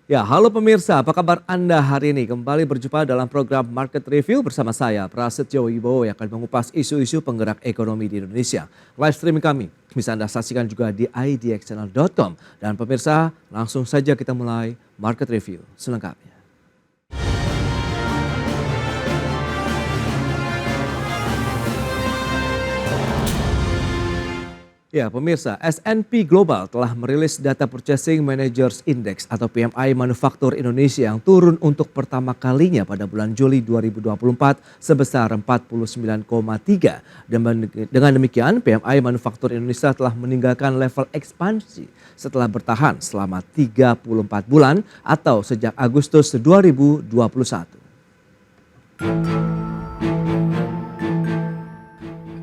Ya, halo pemirsa, apa kabar Anda hari ini? Kembali berjumpa dalam program Market Review bersama saya, Prasetyo Wibowo yang akan mengupas isu-isu penggerak ekonomi di Indonesia. Live streaming kami bisa Anda saksikan juga di idxchannel.com. Dan pemirsa, langsung saja kita mulai Market Review selengkapnya. Ya, pemirsa, S&P Global telah merilis data Purchasing Managers Index atau PMI Manufaktur Indonesia yang turun untuk pertama kalinya pada bulan Juli 2024 sebesar 49,3. Dengan demikian, PMI Manufaktur Indonesia telah meninggalkan level ekspansi setelah bertahan selama 34 bulan atau sejak Agustus 2021.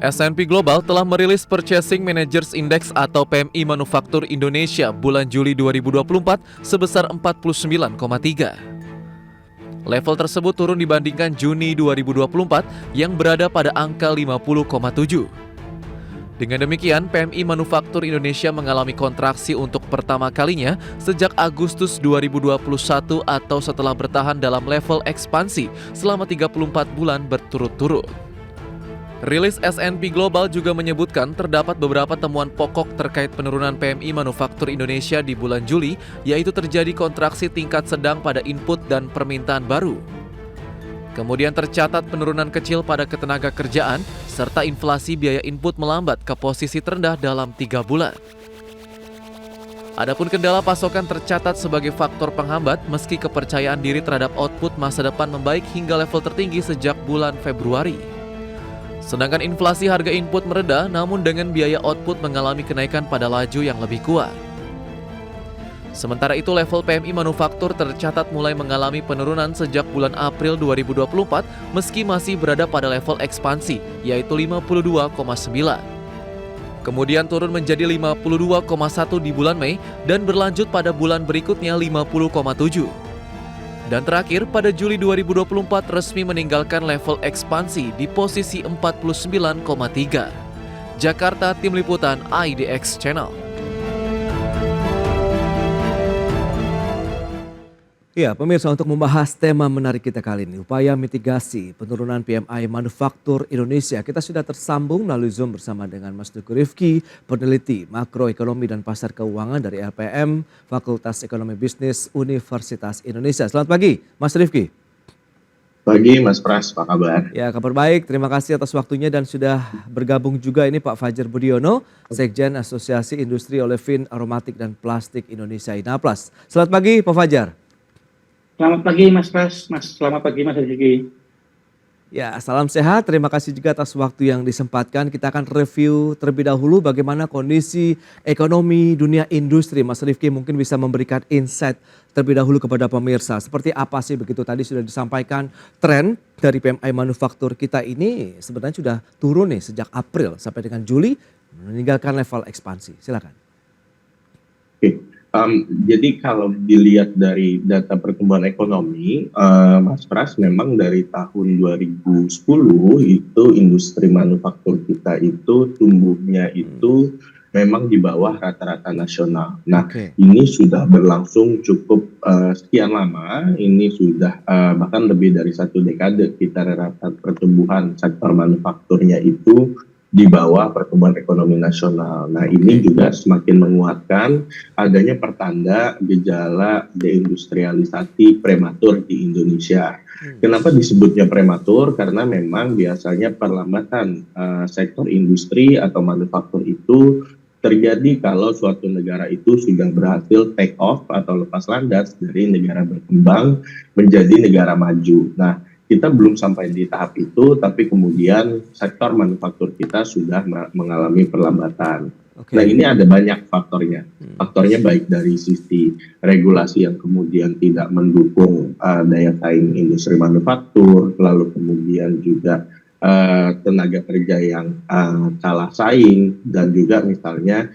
S&P Global telah merilis Purchasing Managers Index atau PMI Manufaktur Indonesia bulan Juli 2024 sebesar 49,3. Level tersebut turun dibandingkan Juni 2024 yang berada pada angka 50,7. Dengan demikian, PMI Manufaktur Indonesia mengalami kontraksi untuk pertama kalinya sejak Agustus 2021 atau setelah bertahan dalam level ekspansi selama 34 bulan berturut-turut. Rilis S&P Global juga menyebutkan terdapat beberapa temuan pokok terkait penurunan PMI Manufaktur Indonesia di bulan Juli, yaitu terjadi kontraksi tingkat sedang pada input dan permintaan baru. Kemudian tercatat penurunan kecil pada ketenaga kerjaan, serta inflasi biaya input melambat ke posisi terendah dalam 3 bulan. Adapun kendala pasokan tercatat sebagai faktor penghambat meski kepercayaan diri terhadap output masa depan membaik hingga level tertinggi sejak bulan Februari. Sedangkan inflasi harga input mereda, namun dengan biaya output mengalami kenaikan pada laju yang lebih kuat. Sementara itu level PMI Manufaktur tercatat mulai mengalami penurunan sejak bulan April 2024 meski masih berada pada level ekspansi, yaitu 52,9. Kemudian turun menjadi 52,1 di bulan Mei dan berlanjut pada bulan berikutnya 50,7. Dan terakhir, pada Juli 2024 resmi meninggalkan level ekspansi di posisi 49,3. Jakarta, Tim Liputan IDX Channel. Ya, pemirsa, untuk membahas tema menarik kita kali ini, upaya mitigasi penurunan PMI Manufaktur Indonesia, kita sudah tersambung melalui Zoom bersama dengan Mas Teguh Rifki, peneliti makroekonomi dan pasar keuangan dari LPM, Fakultas Ekonomi Bisnis Universitas Indonesia. Selamat pagi, Mas Rifki. Pagi Mas Pras, apa kabar? Ya, kabar baik. Terima kasih atas waktunya dan sudah bergabung juga ini Pak Fajar Budiono, Sekjen Asosiasi Industri Olefin Aromatik dan Plastik Indonesia INAPLAS. Selamat pagi, Pak Fajar. Selamat pagi Mas Pras, selamat pagi Mas Rizky. Ya, salam sehat. Terima kasih juga atas waktu yang disempatkan. Kita akan review terlebih dahulu bagaimana kondisi ekonomi dunia industri. Mas Rifki mungkin bisa memberikan insight terlebih dahulu kepada pemirsa. Seperti apa sih begitu tadi sudah disampaikan tren dari PMI manufaktur kita ini sebenarnya sudah turun nih sejak April sampai dengan Juli meninggalkan level ekspansi. Silakan. Oke. Jadi kalau dilihat dari data pertumbuhan ekonomi, Mas Pras, memang dari tahun 2010 itu industri manufaktur kita itu tumbuhnya itu memang di bawah rata-rata nasional. Nah, Ini sudah berlangsung cukup sekian lama, ini sudah bahkan lebih dari 1 dekade kita rata pertumbuhan sektor manufakturnya itu di bawah pertumbuhan ekonomi nasional. Nah, ini juga semakin menguatkan adanya pertanda gejala deindustrialisasi prematur di Indonesia. Kenapa disebutnya prematur? Karena memang biasanya perlambatan sektor industri atau manufaktur itu terjadi kalau suatu negara itu sudah berhasil take off atau lepas landas dari negara berkembang menjadi negara maju. Nah, kita belum sampai di tahap itu, tapi kemudian sektor manufaktur kita sudah mengalami perlambatan. Nah, ini ada banyak faktornya. Faktornya baik dari sisi regulasi yang kemudian tidak mendukung daya saing industri manufaktur, lalu kemudian juga tenaga kerja yang kalah saing, dan juga misalnya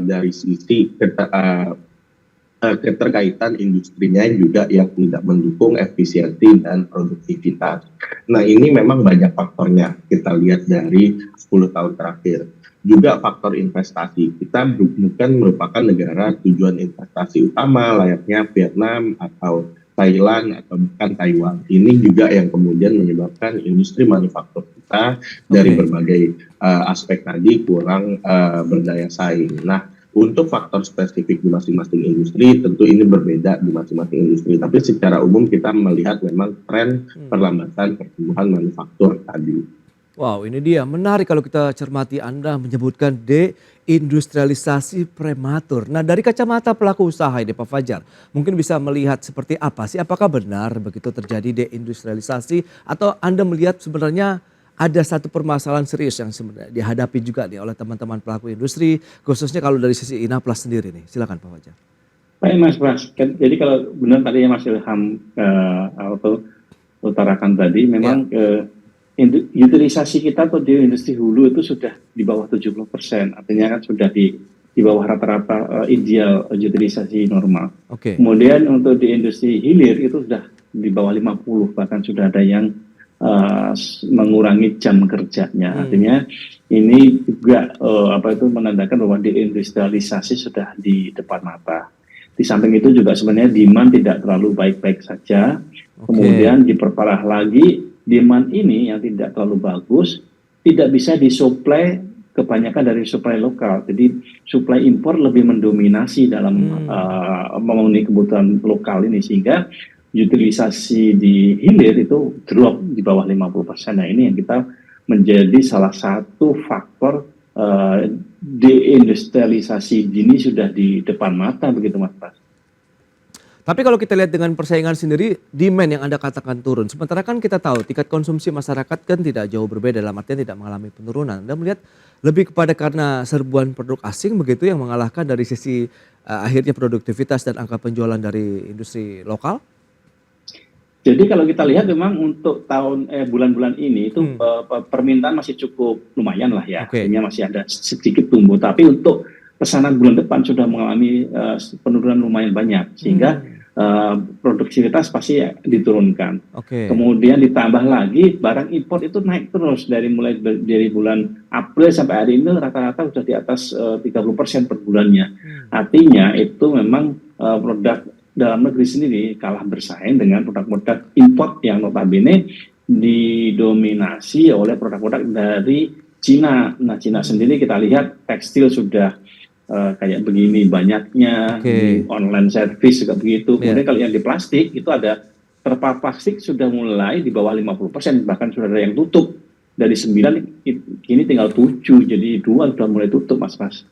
dari sisi keterkaitan industrinya juga yang tidak mendukung efisiensi dan produktivitas. Nah, ini memang banyak faktornya kita lihat dari 10 tahun terakhir. juga faktor investasi. Kita bukan merupakan negara tujuan investasi utama layaknya Vietnam atau Thailand atau bahkan Taiwan. Ini juga yang kemudian menyebabkan industri manufaktur kita dari berbagai aspek tadi kurang berdaya saing. Nah, untuk faktor spesifik di masing-masing industri, tentu ini berbeda di masing-masing industri. Tapi secara umum kita melihat memang tren perlambatan pertumbuhan manufaktur tadi. Wow, ini dia menarik kalau kita cermati Anda menyebutkan deindustrialisasi prematur. Nah, dari kacamata pelaku usaha ini Pak Fajar, mungkin bisa melihat seperti apa sih? Apakah benar begitu terjadi deindustrialisasi atau Anda melihat sebenarnya ada satu permasalahan serius yang sebenarnya dihadapi juga nih oleh teman-teman pelaku industri, khususnya kalau dari sisi Inaplas sendiri nih. Silakan Pak Fajar. Baik Mas Pras, jadi kalau benar tadi yang Mas Ilham utarakan tadi, memang utilisasi kita atau di industri hulu itu sudah di bawah 70%, artinya kan sudah di bawah rata-rata ideal utilisasi normal. Kemudian untuk di industri hilir itu sudah di bawah 50, bahkan sudah ada yang mengurangi jam kerjanya. Artinya ini juga menandakan bahwa deindustrialisasi sudah di depan mata. Di samping itu juga sebenarnya demand tidak terlalu baik-baik saja. Kemudian diperparah lagi, demand ini yang tidak terlalu bagus tidak bisa disuplai kebanyakan dari suplai lokal. Jadi suplai impor lebih mendominasi dalam memenuhi kebutuhan lokal ini, sehingga utilisasi di hilir itu drop di bawah 50%. Nah, ini yang kita menjadi salah satu faktor deindustrialisasi dini sudah di depan mata, begitu Mas Pras. Tapi kalau kita lihat dengan persaingan sendiri, demand yang Anda katakan turun. Sementara kan kita tahu tingkat konsumsi masyarakat kan tidak jauh berbeda, dalam artian tidak mengalami penurunan. Anda melihat lebih kepada karena serbuan produk asing begitu yang mengalahkan dari sisi akhirnya produktivitas dan angka penjualan dari industri lokal? Jadi kalau kita lihat memang untuk bulan-bulan ini itu permintaan masih cukup lumayan lah ya. Artinya masih ada sedikit tumbuh. Tapi untuk pesanan bulan depan sudah mengalami penurunan lumayan banyak, sehingga produktivitas pasti diturunkan. Kemudian ditambah lagi barang impor itu naik terus mulai dari bulan April sampai hari ini rata-rata sudah di atas 30% per bulannya. Artinya itu memang produk dalam negeri sendiri kalah bersaing dengan produk-produk impor yang notabene didominasi oleh produk-produk dari Cina. Nah, Cina sendiri kita lihat tekstil sudah kayak begini banyaknya, di online service juga begitu. Kemudian kalau yang di plastik itu ada terpal plastik sudah mulai di bawah 50%, bahkan sudah ada yang tutup dari 9 ini tinggal 7, jadi 2 sudah mulai tutup Mas.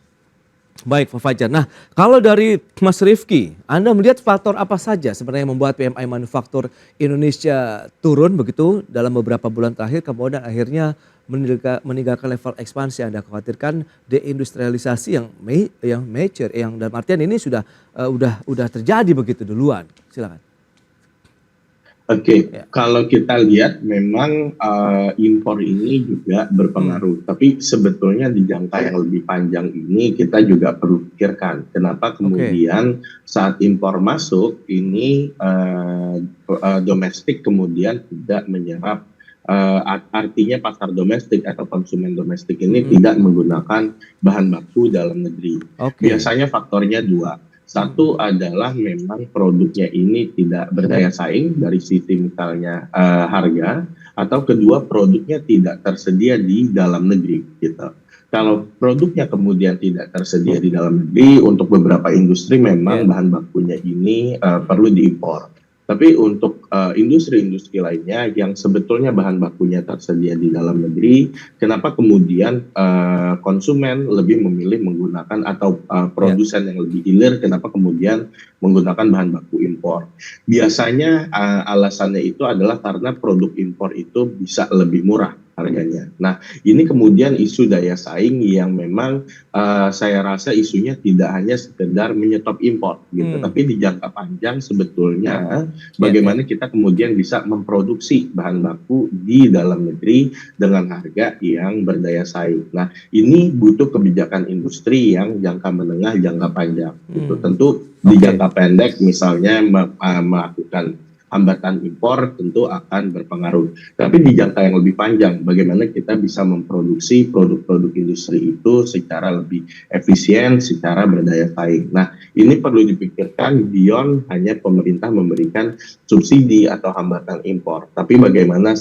Baik Pak Fajar. Nah, kalau dari Mas Rifki, Anda melihat faktor apa saja sebenarnya yang membuat PMI manufaktur Indonesia turun begitu dalam beberapa bulan terakhir, kemudian akhirnya meninggalkan level ekspansi yang Anda khawatirkan, deindustrialisasi yang major, yang dalam artian ini sudah terjadi begitu duluan. Silakan. Kalau kita lihat memang impor ini juga berpengaruh. Tapi sebetulnya di jangka yang lebih panjang ini kita juga perlu pikirkan kenapa kemudian saat impor masuk ini domestik kemudian tidak menyerap. Artinya pasar domestik atau konsumen domestik ini tidak menggunakan bahan baku dalam negeri. Biasanya faktornya 2. Satu adalah memang produknya ini tidak berdaya saing dari sisi misalnya harga, atau kedua produknya tidak tersedia di dalam negeri gitu. Kalau produknya kemudian tidak tersedia di dalam negeri, untuk beberapa industri memang bahan bakunya ini perlu diimpor. Tapi untuk industri-industri lainnya yang sebetulnya bahan bakunya tersedia di dalam negeri, kenapa kemudian konsumen lebih memilih menggunakan atau produsen yang lebih hilir, kenapa kemudian menggunakan bahan baku impor? Biasanya alasannya itu adalah karena produk impor itu bisa lebih murah harganya. Nah, ini kemudian isu daya saing yang memang saya rasa isunya tidak hanya sekedar menyetop impor gitu, tapi di jangka panjang sebetulnya bagaimana kita kemudian bisa memproduksi bahan baku di dalam negeri dengan harga yang berdaya saing. Nah, ini butuh kebijakan industri yang jangka menengah, jangka panjang gitu. Tentu di jangka pendek misalnya melakukan hambatan impor tentu akan berpengaruh. Tapi di jangka yang lebih panjang, bagaimana kita bisa memproduksi produk-produk industri itu secara lebih efisien, secara berdaya saing. Nah, ini perlu dipikirkan beyond hanya pemerintah memberikan subsidi atau hambatan impor. Tapi bagaimana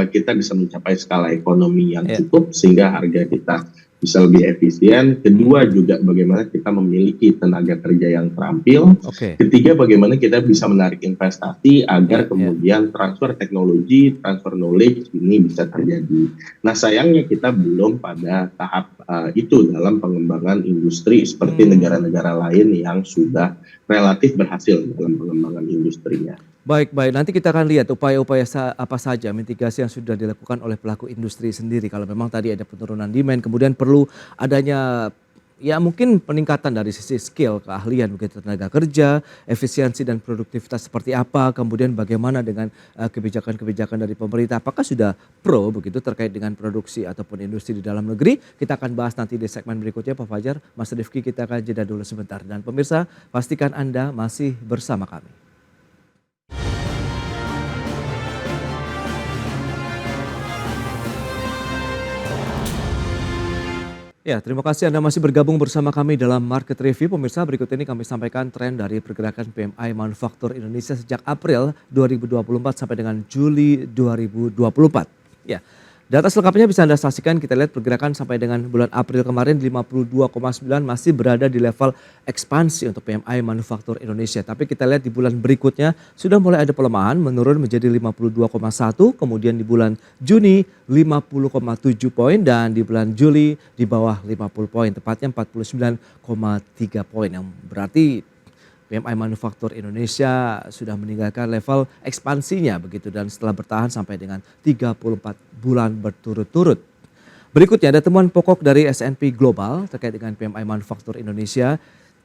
kita bisa mencapai skala ekonomi yang cukup sehingga harga kita bisa lebih efisien. Kedua juga bagaimana kita memiliki tenaga kerja yang terampil. Ketiga bagaimana kita bisa menarik investasi agar kemudian transfer teknologi, transfer knowledge ini bisa terjadi. Nah sayangnya kita belum pada tahap itu dalam pengembangan industri seperti negara-negara lain yang sudah relatif berhasil dalam pengembangan industrinya. Baik, nanti kita akan lihat upaya-upaya apa saja mitigasi yang sudah dilakukan oleh pelaku industri sendiri. Kalau memang tadi ada penurunan demand, kemudian perlu adanya ya mungkin peningkatan dari sisi skill, keahlian begitu tenaga kerja, efisiensi dan produktivitas seperti apa, kemudian bagaimana dengan kebijakan-kebijakan dari pemerintah. Apakah sudah pro begitu terkait dengan produksi ataupun industri di dalam negeri? Kita akan bahas nanti di segmen berikutnya Pak Fajar. Mas Rifki, kita akan jeda dulu sebentar. Dan pemirsa, pastikan Anda masih bersama kami. Ya, terima kasih Anda masih bergabung bersama kami dalam Market Review. Pemirsa, berikut ini kami sampaikan tren dari pergerakan PMI Manufaktur Indonesia sejak April 2024 sampai dengan Juli 2024. Ya, data selengkapnya bisa Anda saksikan. Kita lihat pergerakan sampai dengan bulan April kemarin 52,9 masih berada di level ekspansi untuk PMI Manufaktur Indonesia. Tapi kita lihat di bulan berikutnya sudah mulai ada pelemahan, menurun menjadi 52,1. Kemudian di bulan Juni 50,7 poin dan di bulan Juli di bawah 50 poin, tepatnya 49,3 poin. Yang berarti PMI Manufaktur Indonesia sudah meninggalkan level ekspansinya begitu dan setelah bertahan sampai dengan 34 bulan berturut-turut. Berikutnya ada temuan pokok dari S&P Global terkait dengan PMI Manufaktur Indonesia.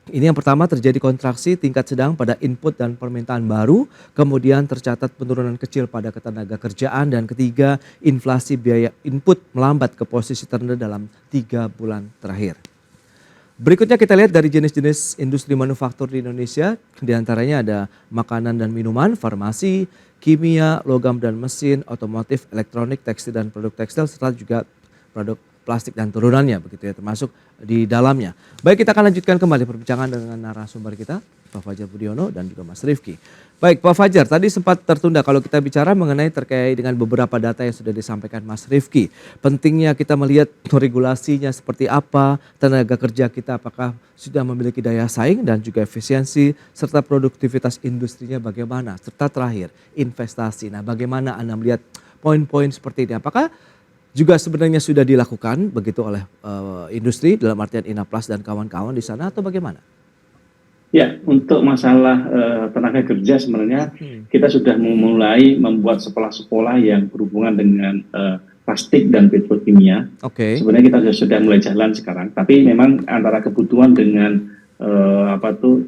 Ini yang pertama terjadi kontraksi tingkat sedang pada input dan permintaan baru, kemudian tercatat penurunan kecil pada ketenaga kerjaan dan ketiga inflasi biaya input melambat ke posisi terendah dalam 3 bulan terakhir. Berikutnya kita lihat dari jenis-jenis industri manufaktur di Indonesia, diantaranya ada makanan dan minuman, farmasi, kimia, logam dan mesin, otomotif, elektronik, tekstil dan produk tekstil, serta juga produk plastik dan turunannya begitu ya, termasuk di dalamnya. Baik, kita akan lanjutkan kembali perbincangan dengan narasumber kita, Pak Fajar Budiono dan juga Mas Rifki. Baik Pak Fajar, tadi sempat tertunda kalau kita bicara mengenai terkait dengan beberapa data yang sudah disampaikan Mas Rifki. Pentingnya kita melihat regulasinya seperti apa, tenaga kerja kita apakah sudah memiliki daya saing dan juga efisiensi, serta produktivitas industrinya bagaimana. Serta terakhir investasi. Nah bagaimana Anda melihat poin-poin seperti ini? Apakah juga sebenarnya sudah dilakukan begitu oleh industri dalam artian Inaplas dan kawan-kawan di sana atau bagaimana? Ya, untuk masalah tenaga kerja sebenarnya kita sudah memulai membuat sekolah-sekolah yang berhubungan dengan plastik dan petrokimia. Sebenarnya kita sudah mulai jalan sekarang, tapi memang antara kebutuhan dengan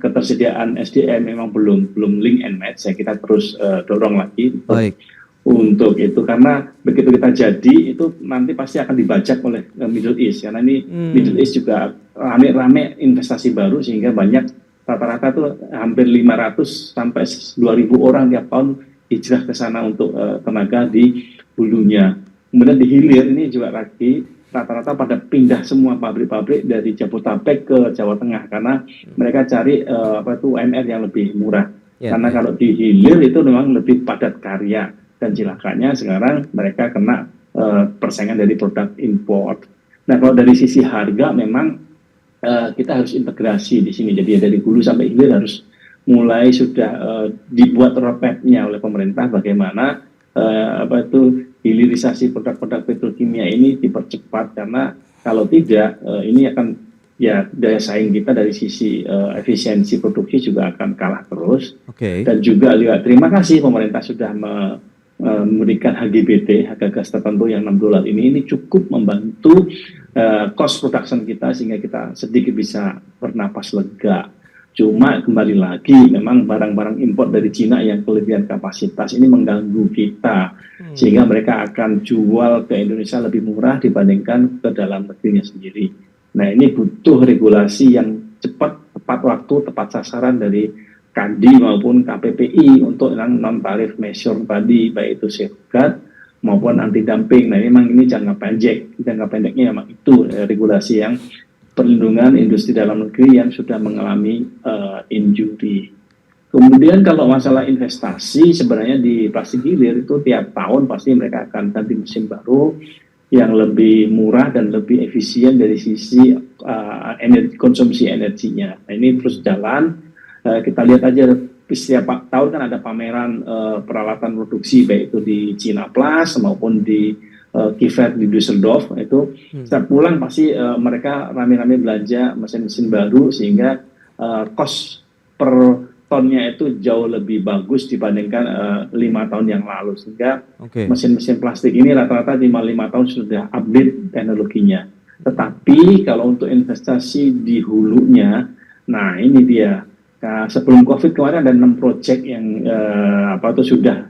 ketersediaan SDM memang belum link and match. Ya, kita terus dorong lagi untuk itu karena begitu kita jadi itu nanti pasti akan dibajak oleh Middle East karena ini Middle East juga rame-rame investasi baru sehingga banyak rata-rata tuh hampir 500 sampai 2.000 orang tiap tahun hijrah ke sana untuk tenaga di hulunya. Kemudian di hilir ini juga lagi rata-rata pada pindah semua pabrik-pabrik dari Jabodetabek ke Jawa Tengah karena mereka cari UMR yang lebih murah. Karena kalau di hilir itu memang lebih padat karya dan cilakanya sekarang mereka kena persaingan dari produk import. Nah kalau dari sisi harga memang kita harus integrasi di sini. Jadi dari hulu sampai hilir harus mulai sudah dibuat roadmap-nya oleh pemerintah bagaimana hilirisasi produk-produk petrokimia ini dipercepat karena kalau tidak ini akan ya daya saing kita dari sisi efisiensi produksi juga akan kalah terus. Dan juga terima kasih pemerintah sudah memberikan HGBT, harga gas tertentu yang $6 ini cukup membantu cost production kita sehingga kita sedikit bisa bernapas lega. Cuma kembali lagi memang barang-barang impor dari Cina yang kelebihan kapasitas ini mengganggu kita sehingga mereka akan jual ke Indonesia lebih murah dibandingkan ke dalam negerinya sendiri. Nah ini butuh regulasi yang cepat, tepat waktu, tepat sasaran dari KADI maupun KPPI untuk yang non tarif measure tadi, baik itu safeguard maupun anti dumping. Nah, memang ini jangka pendeknya memang itu regulasi yang perlindungan industri dalam negeri yang sudah mengalami injury. Kemudian kalau masalah investasi, sebenarnya di plastik hilir itu tiap tahun pasti mereka akan ganti mesin baru yang lebih murah dan lebih efisien dari sisi konsumsi energinya. Nah, ini terus jalan. Kita lihat aja setiap tahun kan ada pameran peralatan produksi, baik itu di Cina Plus maupun di Kiev di Düsseldorf. Itu setiap bulan pasti mereka rame-rame belanja mesin-mesin baru, sehingga cost per tonnya itu jauh lebih bagus dibandingkan 5 tahun yang lalu, sehingga mesin-mesin plastik ini rata-rata 5 tahun sudah update teknologinya. Tetapi kalau untuk investasi di hulunya, nah ini dia. Sebelum COVID kemarin ada 6 proyek yang sudah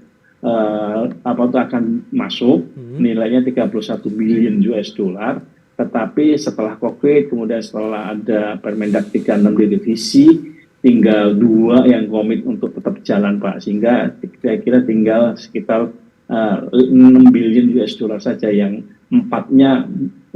akan masuk, nilainya 31 billion US dollar. Tetapi setelah COVID, kemudian setelah ada Permendag 36 direvisi, tinggal 2 yang komit untuk tetap jalan, Pak. Sehingga saya kira tinggal sekitar 6 billion US dollar saja, yang 4-nya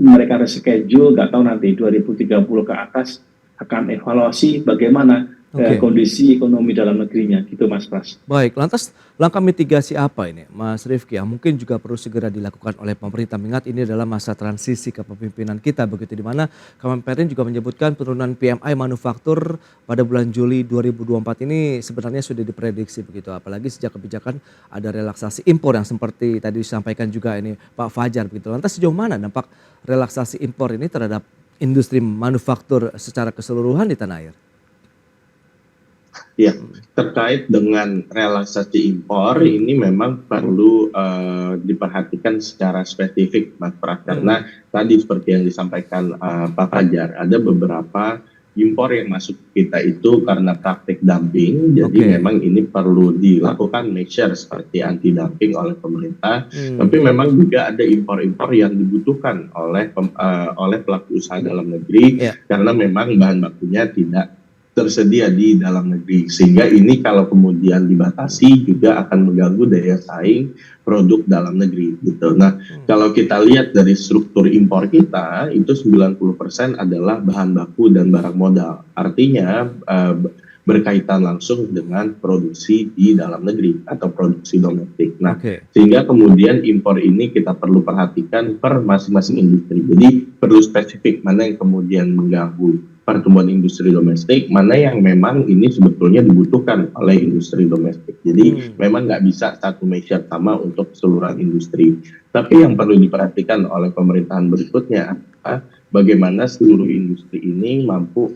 mereka reschedule, nggak tahu nanti 2030 ke atas akan evaluasi bagaimana kondisi ekonomi dalam negerinya, gitu Mas Pras. Baik, lantas langkah mitigasi apa ini Mas Rifki yang mungkin juga perlu segera dilakukan oleh pemerintah, mengingat ini adalah masa transisi kepemimpinan kita begitu, di mana Kemenperin juga menyebutkan penurunan PMI manufaktur pada bulan Juli 2024 ini sebenarnya sudah diprediksi begitu, apalagi sejak kebijakan ada relaksasi impor yang seperti tadi disampaikan juga ini Pak Fajar begitu. Lantas sejauh mana dampak relaksasi impor ini terhadap industri manufaktur secara keseluruhan di tanah air? Ya, terkait dengan relaksasi impor ini memang perlu diperhatikan secara spesifik, Mas Pras, karena tadi seperti yang disampaikan Pak Fajar, ada beberapa impor yang masuk kita itu karena praktik dumping, jadi memang ini perlu dilakukan measure seperti anti dumping oleh pemerintah, tapi memang juga ada impor-impor yang dibutuhkan oleh pelaku usaha dalam negeri, karena memang bahan bakunya tidak tersedia di dalam negeri, sehingga ini kalau kemudian dibatasi juga akan mengganggu daya saing produk dalam negeri gitu. Nah, kalau kita lihat dari struktur impor kita itu 90% adalah bahan baku dan barang modal. Artinya berkaitan langsung dengan produksi di dalam negeri atau produksi domestik. Nah, sehingga kemudian impor ini kita perlu perhatikan per masing-masing industri. Jadi perlu spesifik mana yang kemudian mengganggu pertumbuhan industri domestik, mana yang memang ini sebetulnya dibutuhkan oleh industri domestik. Jadi memang nggak bisa satu measure sama untuk keseluruhan industri. Tapi yang perlu diperhatikan oleh pemerintahan berikutnya adalah bagaimana seluruh industri ini mampu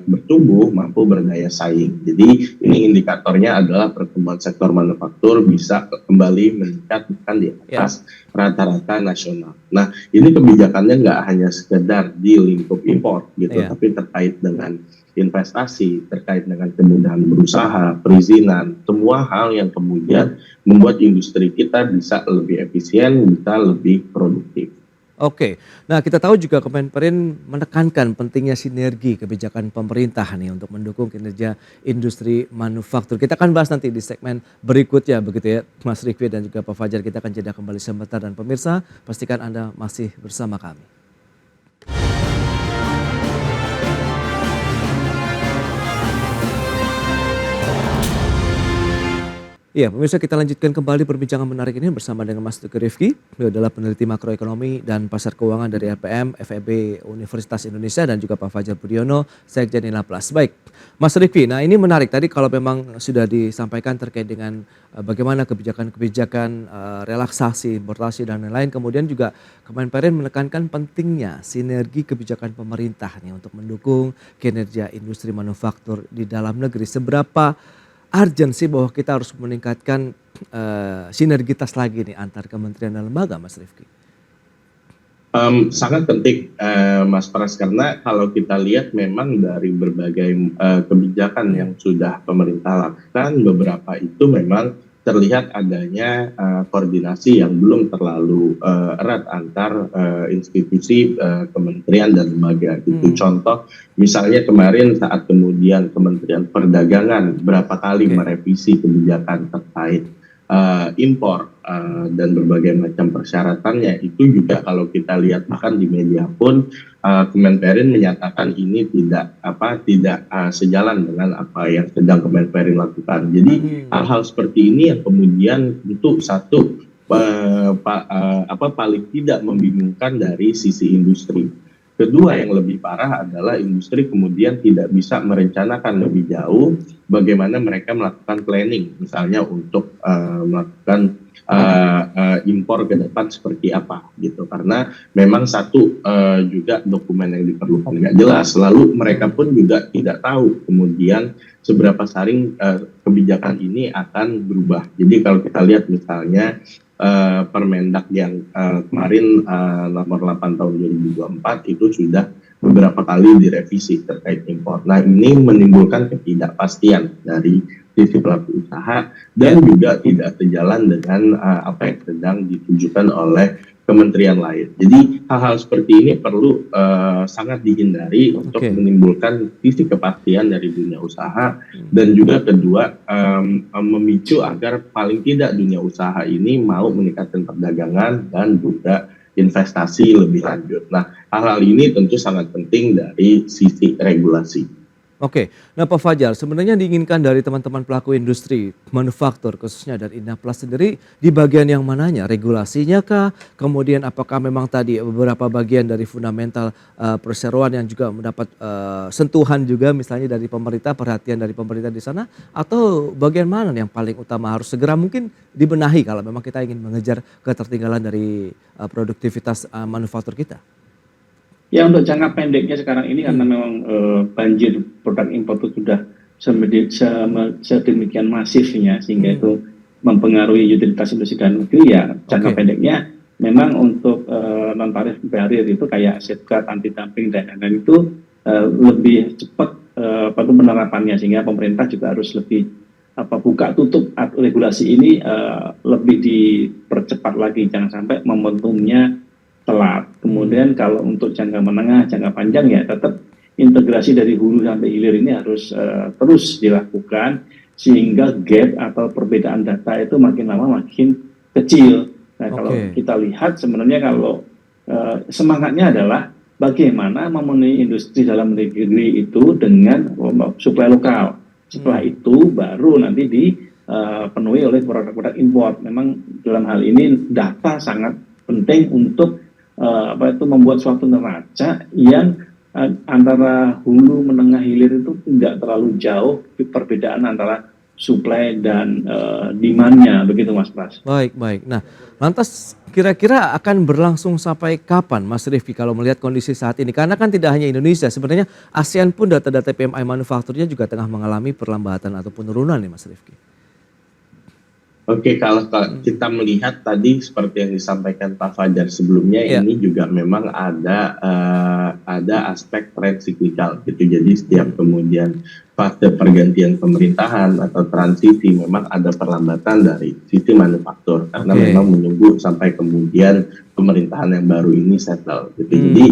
bertumbuh, mampu berdaya saing. Jadi ini indikatornya adalah pertumbuhan sektor manufaktur bisa kembali meningkat bahkan di atas rata-rata nasional. Nah, ini kebijakannya nggak hanya sekedar di lingkup impor gitu, tapi terkait dengan investasi, terkait dengan kemudahan berusaha, perizinan, semua hal yang kemudian membuat industri kita bisa lebih efisien, bisa lebih produktif. Oke, nah kita tahu juga Kemenperin menekankan pentingnya sinergi kebijakan pemerintah nih untuk mendukung kinerja industri manufaktur. Kita akan bahas nanti di segmen berikutnya begitu ya Mas Rifki dan juga Pak Fajar. Kita akan jeda kembali sebentar dan pemirsa pastikan Anda masih bersama kami. Iya, pemirsa kita lanjutkan kembali perbincangan menarik ini bersama dengan Mas Teguh Rifki. Beliau adalah peneliti makroekonomi dan pasar keuangan dari LPM, FEB Universitas Indonesia dan juga Pak Fajar Budiono, Sekjen Inaplas. Baik, Mas Rifki, nah ini menarik tadi kalau memang sudah disampaikan terkait dengan bagaimana kebijakan-kebijakan relaksasi, importasi dan lain-lain. Kemudian juga Kemenperin menekankan pentingnya sinergi kebijakan pemerintah nih untuk mendukung kinerja industri manufaktur di dalam negeri. Seberapa urgensi bahwa kita harus meningkatkan sinergitas lagi nih antar kementerian dan lembaga, Mas Rifki? Sangat penting, Mas Pras, karena kalau kita lihat memang dari berbagai kebijakan yang sudah pemerintah lakukan, beberapa itu memang terlihat adanya koordinasi yang belum terlalu erat antar institusi kementerian dan lembaga gitu. Contoh misalnya kemarin saat kemudian Kementerian Perdagangan berapa kali merevisi kebijakan terkait impor dan berbagai macam persyaratannya, itu juga kalau kita lihat bahkan di media pun Kemenperin menyatakan ini tidak sejalan dengan apa yang sedang Kemenperin lakukan. Jadi hal-hal seperti ini yang kemudian untuk satu paling tidak membingungkan dari sisi industri. Kedua yang lebih parah adalah industri kemudian tidak bisa merencanakan lebih jauh bagaimana mereka melakukan planning, misalnya untuk melakukan impor ke depan seperti apa gitu, karena memang satu juga dokumen yang diperlukan nggak jelas, lalu mereka pun juga tidak tahu kemudian seberapa sering kebijakan ini akan berubah. Jadi kalau kita lihat misalnya Permendak yang kemarin nomor 8 tahun 2024 itu sudah beberapa kali direvisi terkait impor. Nah, ini menimbulkan ketidakpastian dari sisi pelaku usaha dan juga tidak sejalan dengan apa yang sedang ditujukan oleh kementerian lain. Jadi hal-hal seperti ini perlu sangat dihindari untuk menimbulkan sisi kepastian dari dunia usaha, dan juga kedua memicu agar paling tidak dunia usaha ini mau meningkatkan perdagangan dan juga investasi lebih lanjut. Nah, hal-hal ini tentu sangat penting dari sisi regulasi. Oke, nah Pak Fajar, sebenarnya diinginkan dari teman-teman pelaku industri manufaktur khususnya dari Inaplas sendiri di bagian yang mananya, regulasinya kah? Kemudian apakah memang tadi beberapa bagian dari fundamental perseroan yang juga mendapat sentuhan juga misalnya dari pemerintah, perhatian dari pemerintah di sana, atau bagian mana yang paling utama harus segera mungkin dibenahi kalau memang kita ingin mengejar ketertinggalan dari produktivitas manufaktur kita? Ya, untuk jangka pendeknya sekarang ini karena memang banjir produk impor itu sudah sedemikian masifnya sehingga itu mempengaruhi utilitas industri dalam negeri, ya jangka pendeknya memang untuk non tarif barrier itu kayak safeguard, anti dumping dan lain-lain itu lebih cepat penerapannya, sehingga pemerintah juga harus lebih buka tutup regulasi ini lebih dipercepat lagi, jangan sampai momentumnya telat. Kemudian kalau untuk jangka menengah, jangka panjang ya tetap integrasi dari hulu sampai hilir ini harus terus dilakukan sehingga gap atau perbedaan data itu makin lama makin kecil. Nah, kalau kita lihat sebenarnya kalau semangatnya adalah bagaimana memenuhi industri dalam negeri itu dengan suplai lokal. Setelah itu baru nanti dipenuhi oleh produk-produk impor. Memang dalam hal ini data sangat penting untuk membuat suatu neraca yang antara hulu, menengah, hilir itu tidak terlalu jauh perbedaan antara supply dan demand-nya, begitu Mas Pras. Baik. Nah, lantas kira-kira akan berlangsung sampai kapan Mas Rifki kalau melihat kondisi saat ini? Karena kan tidak hanya Indonesia, sebenarnya ASEAN pun data-data PMI manufakturnya juga tengah mengalami perlambatan atau penurunan nih Mas Rifki. Oke, kalau kita melihat tadi seperti yang disampaikan Pak Fajar sebelumnya, ini juga memang ada aspek tren siklikal gitu. Jadi setiap kemudian fase pergantian pemerintahan atau transisi memang ada perlambatan dari sisi manufaktur karena memang menunggu sampai kemudian pemerintahan yang baru ini settle gitu. Jadi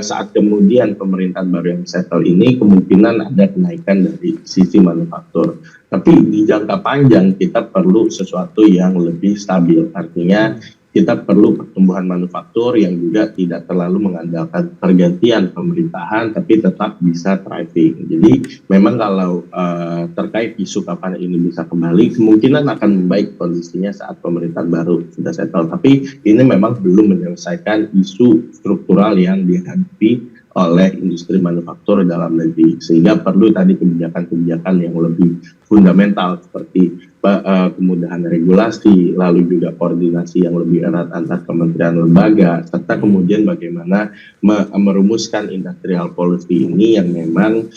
saat kemudian pemerintahan baru yang settle ini kemungkinan ada kenaikan dari sisi manufaktur. Tapi di jangka panjang kita perlu sesuatu yang lebih stabil. Artinya kita perlu pertumbuhan manufaktur yang juga tidak terlalu mengandalkan pergantian pemerintahan tapi tetap bisa thriving. Jadi memang kalau terkait isu kapan ini bisa kembali, kemungkinan akan membaik kondisinya saat pemerintahan baru sudah settle. Tapi ini memang belum menyelesaikan isu struktural yang dihadapi oleh industri manufaktur dalam negeri, sehingga perlu tadi kebijakan-kebijakan yang lebih fundamental seperti kemudahan regulasi, lalu juga koordinasi yang lebih erat antar kementerian lembaga, serta kemudian bagaimana merumuskan industrial policy ini yang memang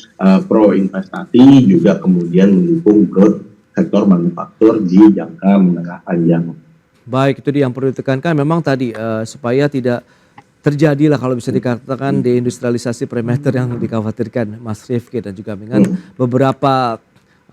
pro investasi juga kemudian mendukung growth sektor manufaktur di jangka menengah panjang. Baik, itu yang perlu ditekankan memang tadi supaya tidak terjadilah kalau bisa dikatakan deindustrialisasi perimeter yang dikhawatirkan Mas Rifki dan juga dengan beberapa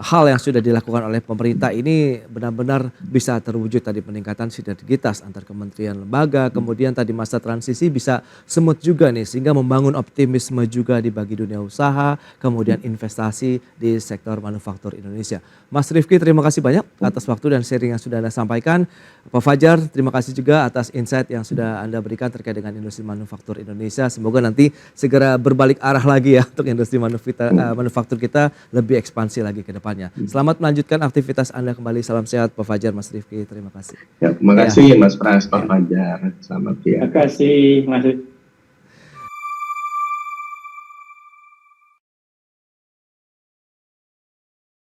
hal yang sudah dilakukan oleh pemerintah ini benar-benar bisa terwujud tadi peningkatan sinergitas antar kementerian lembaga, kemudian tadi masa transisi bisa smooth juga nih sehingga membangun optimisme juga di bagi dunia usaha, kemudian investasi di sektor manufaktur Indonesia. Mas Rifki, terima kasih banyak atas waktu dan sharing yang sudah Anda sampaikan. Pak Fajar, terima kasih juga atas insight yang sudah Anda berikan terkait dengan industri manufaktur Indonesia. Semoga nanti segera berbalik arah lagi ya untuk industri manufaktur kita lebih ekspansi lagi ke depannya. Selamat melanjutkan aktivitas Anda kembali. Salam sehat Pak Fajar, Mas Rifki. Terima kasih. Ya, terima kasih Mas Pras, Pak Fajar. Selamat siang. Terima kasih Mas.